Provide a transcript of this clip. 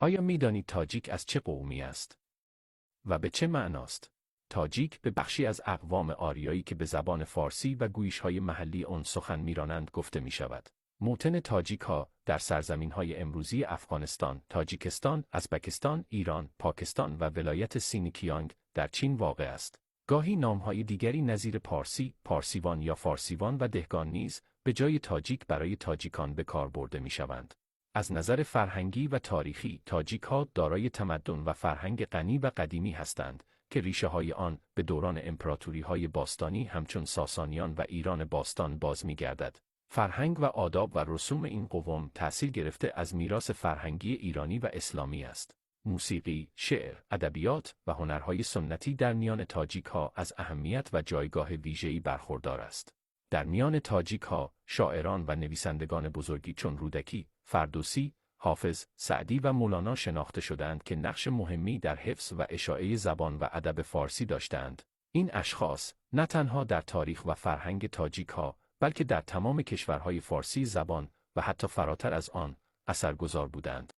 آیا می‌دانید تاجیک از چه قومی است؟ و به چه معناست؟ تاجیک به بخشی از اقوام آریایی که به زبان فارسی و گویش‌های محلی آن سخن می‌رانند گفته می‌شود. موطن تاجیک‌ها در سرزمین‌های امروزی افغانستان، تاجیکستان، ازبکستان، ایران، پاکستان و ولایت سینیکیانگ در چین واقع است. گاهی نام‌های دیگری نظیر پارسی، پارسیوان یا فارسیوان و دهگان نیز به جای تاجیک برای تاجیکان به کار برده می‌شوند. از نظر فرهنگی و تاریخی، تاجیک‌ها دارای تمدن و فرهنگ غنی و قدیمی هستند که ریشه‌های آن به دوران امپراتوری‌های باستانی همچون ساسانیان و ایران باستان باز می‌گردد. فرهنگ و آداب و رسوم این قوم تأثیر گرفته از میراث فرهنگی ایرانی و اسلامی است. موسیقی، شعر، ادبیات و هنرهای سنتی در میان تاجیک‌ها از اهمیت و جایگاه ویژه‌ای برخوردار است. در میان تاجیک‌ها، شاعران و نویسندگان بزرگی چون رودکی، فردوسی، حافظ، سعدی و مولانا شناخته شدند که نقش مهمی در حفظ و اشاعه زبان و ادب فارسی داشتند. این اشخاص نه تنها در تاریخ و فرهنگ تاجیک‌ها، بلکه در تمام کشورهای فارسی زبان و حتی فراتر از آن اثرگذار بودند.